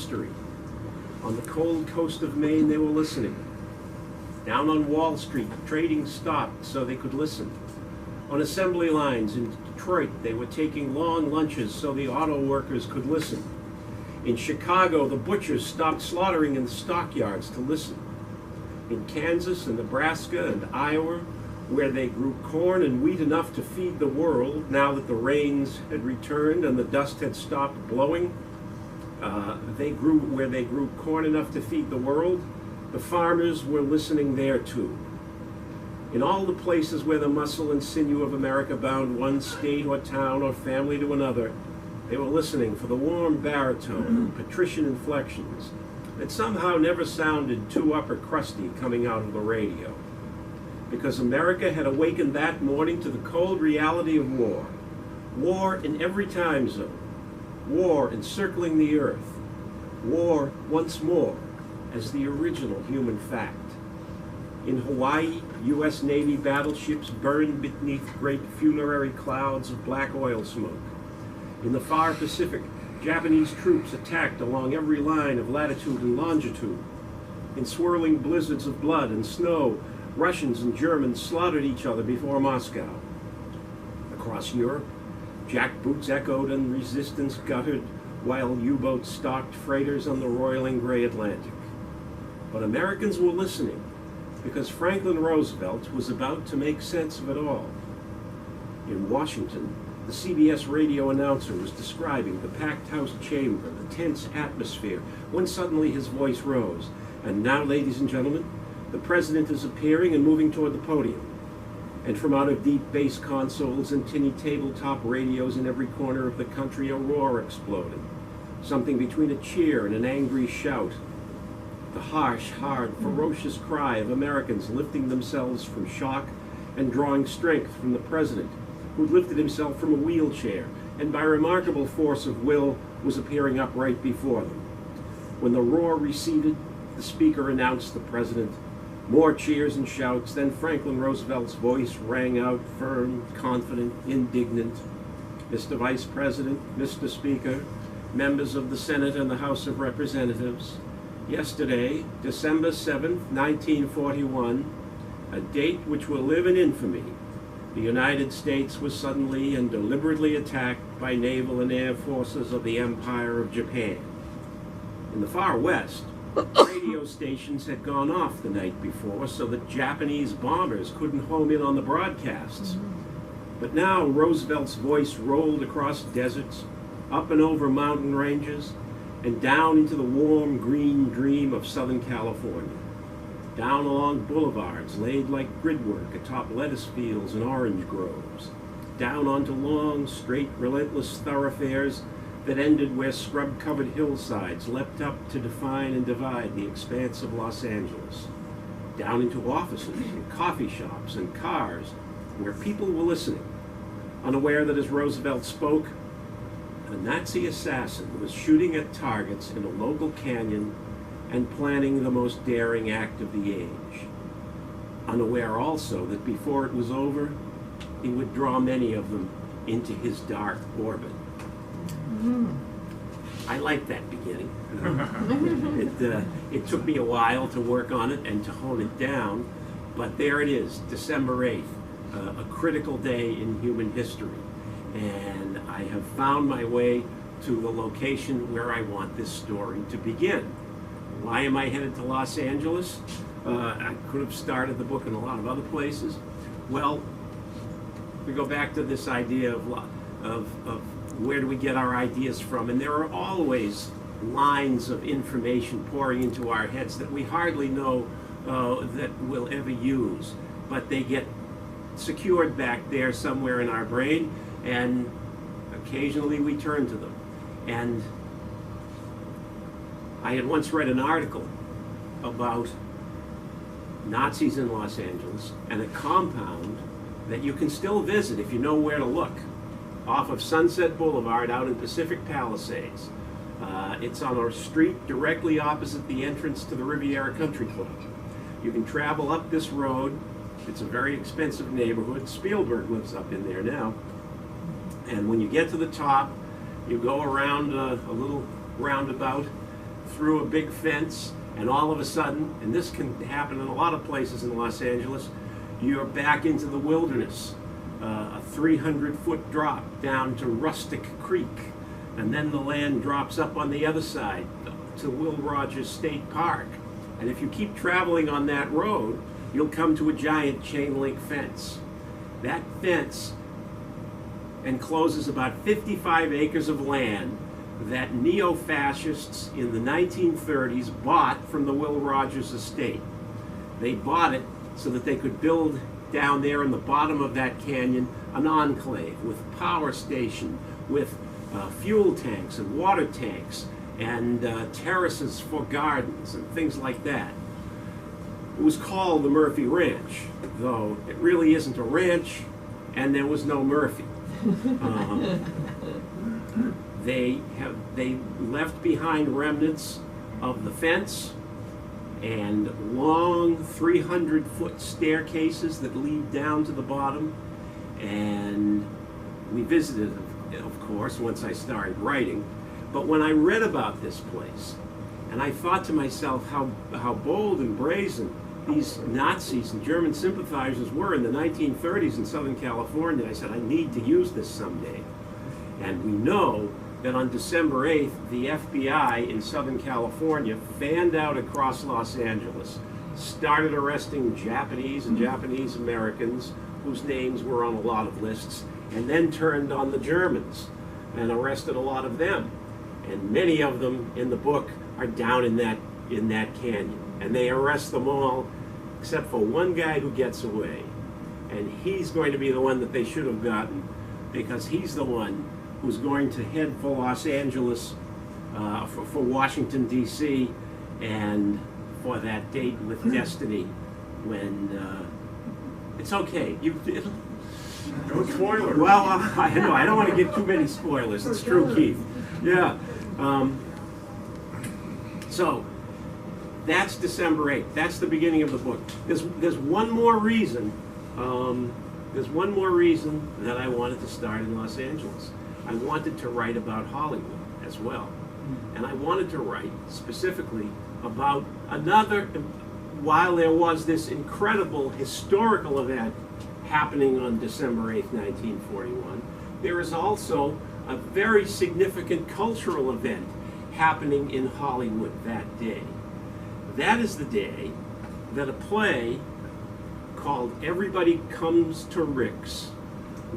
history. On the cold coast of Maine, they were listening. Down on Wall Street, trading stopped so they could listen. On assembly lines in Detroit, they were taking long lunches so the auto workers could listen. In Chicago, the butchers stopped slaughtering in the stockyards to listen. In Kansas and Nebraska and Iowa, where they grew corn and wheat enough to feed the world, now that the rains had returned and the dust had stopped blowing, they grew corn enough to feed the world, the farmers were listening there too. In all the places where the muscle and sinew of America bound one state or town or family to another, they were listening for the warm baritone and patrician inflections that somehow never sounded too upper crusty coming out of the radio. Because America had awakened that morning to the cold reality of war. War in every time zone. War encircling the earth. War once more as the original human fact. In Hawaii, U.S. Navy battleships burned beneath great funerary clouds of black oil smoke. In the far Pacific, Japanese troops attacked along every line of latitude and longitude. In swirling blizzards of blood and snow, Russians and Germans slaughtered each other before Moscow. Across Europe, jackboots echoed and resistance guttered while U-boats stalked freighters on the roiling gray Atlantic. But Americans were listening because Franklin Roosevelt was about to make sense of it all. In Washington, the CBS radio announcer was describing the packed House chamber, the tense atmosphere, when suddenly his voice rose. And now, ladies and gentlemen, the president is appearing and moving toward the podium. And from out of deep bass consoles and tinny tabletop radios in every corner of the country, a roar exploded. Something between a cheer and an angry shout. The harsh, hard, ferocious cry of Americans lifting themselves from shock and drawing strength from the president, who lifted himself from a wheelchair and by remarkable force of will was appearing upright before them. When the roar receded, the speaker announced the president. More cheers and shouts, then Franklin Roosevelt's voice rang out, firm, confident, indignant. Mr. Vice President, Mr. Speaker, members of the Senate and the House of Representatives, yesterday, December 7th, 1941, a date which will live in infamy, the United States was suddenly and deliberately attacked by naval and air forces of the Empire of Japan. In the far west, radio stations had gone off the night before so that Japanese bombers couldn't home in on the broadcasts. But now Roosevelt's voice rolled across deserts, up and over mountain ranges, and down into the warm green dream of Southern California. Down along boulevards laid like gridwork atop lettuce fields and orange groves. Down onto long, straight, relentless thoroughfares that ended where scrub-covered hillsides leapt up to define and divide the expanse of Los Angeles. Down into offices and coffee shops and cars where people were listening, unaware that as Roosevelt spoke, a Nazi assassin was shooting at targets in a local canyon and planning the most daring act of the age. Unaware also that before it was over, he would draw many of them into his dark orbit. I like that beginning. It took me a while to work on it and to hone it down, but there it is, December 8th, a critical day in human history. And I have found my way to the location where I want this story to begin. Why am I headed to Los Angeles? I could have started the book in a lot of other places. Well, we go back to this idea of where do we get our ideas from, and there are always lines of information pouring into our heads that we hardly know that we'll ever use, but they get secured back there somewhere in our brain, and occasionally we turn to them. And I had once read an article about Nazis in Los Angeles and a compound that you can still visit if you know where to look, off of Sunset Boulevard out in Pacific Palisades. It's on a street directly opposite the entrance to the Riviera Country Club. You can travel up this road. It's a very expensive neighborhood. Spielberg lives up in there now. And when you get to the top, you go around a little roundabout, through a big fence, and all of a sudden, and this can happen in a lot of places in Los Angeles, you're back into the wilderness. A 300-foot drop down to Rustic Creek, and then the land drops up on the other side to Will Rogers State Park. And if you keep traveling on that road, you'll come to a giant chain link fence. That fence encloses about 55 acres of land that neo-fascists in the 1930s bought from the Will Rogers estate. They bought it so that they could build down there in the bottom of that canyon an enclave with a power station, with fuel tanks and water tanks, and terraces for gardens and things like that. It was called the Murphy Ranch, though it really isn't a ranch, and there was no Murphy. They left behind remnants of the fence and long 300-foot staircases that lead down to the bottom. And we visited, of course, once I started writing. But when I read about this place, and I thought to myself how bold and brazen these Nazis and German sympathizers were in the 1930s in Southern California, I said, I need to use this someday. And we know that on December 8th, the FBI in Southern California fanned out across Los Angeles, started arresting Japanese and Japanese Americans whose names were on a lot of lists, and then turned on the Germans and arrested a lot of them. And many of them in the book are down in that canyon. And they arrest them all, except for one guy who gets away. And he's going to be the one that they should have gotten, because he's the one who's going to head for Los Angeles, for Washington, D.C., and for that date with Destiny, when it's okay. No spoilers. Well, I know, I don't want to give too many spoilers. It's true, Keith. Yeah. So, that's December 8th. That's the beginning of the book. There's one more reason. There's one more reason that I wanted to start in Los Angeles. I wanted to write about Hollywood as well. And I wanted to write specifically about another, while there was this incredible historical event happening on December 8th, 1941, there is also a very significant cultural event happening in Hollywood that day. That is the day that a play called Everybody Comes to Rick's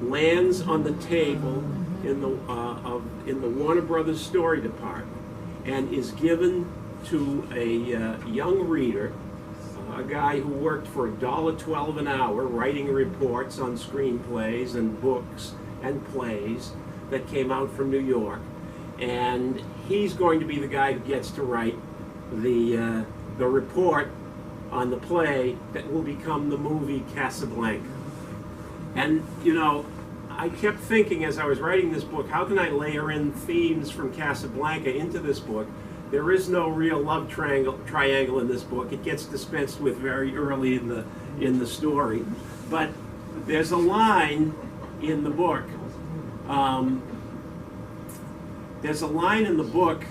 lands on the table in the Warner Brothers story department and is given to a young reader, a guy who worked for $1.12 an hour writing reports on screenplays and books and plays that came out from New York. And he's going to be the guy who gets to write the report on the play that will become the movie Casablanca. And, you know, I kept thinking as I was writing this book, how can I layer in themes from Casablanca into this book? There is no real love triangle in this book. It gets dispensed with very early in the story. But there's a line in the book. There's a line in the book,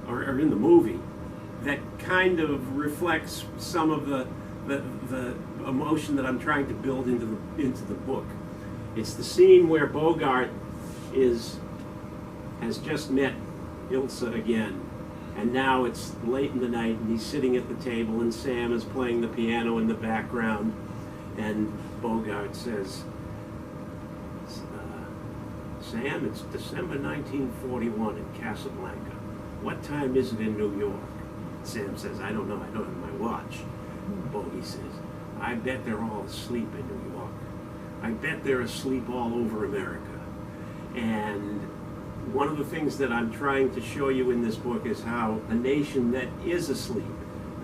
or in the movie, that kind of reflects some of the emotion that I'm trying to build into the book. It's the scene where Bogart has just met Ilsa again, and now it's late in the night, and he's sitting at the table, and Sam is playing the piano in the background, and Bogart says, Sam, it's December 1941 in Casablanca. What time is it in New York? Sam says, I don't know, I don't have my watch. Bogey says, I bet they're all asleep in New York. I bet they're asleep all over America. And one of the things that I'm trying to show you in this book is how a nation that is asleep,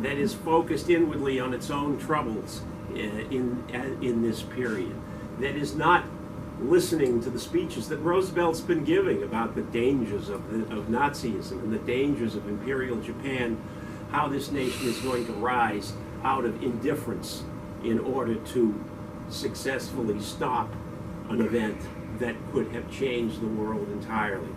that is focused inwardly on its own troubles in this period, that is not listening to the speeches that Roosevelt's been giving about the dangers of Nazism and the dangers of Imperial Japan, how this nation is going to rise out of indifference in order to successfully stop an event that could have changed the world entirely.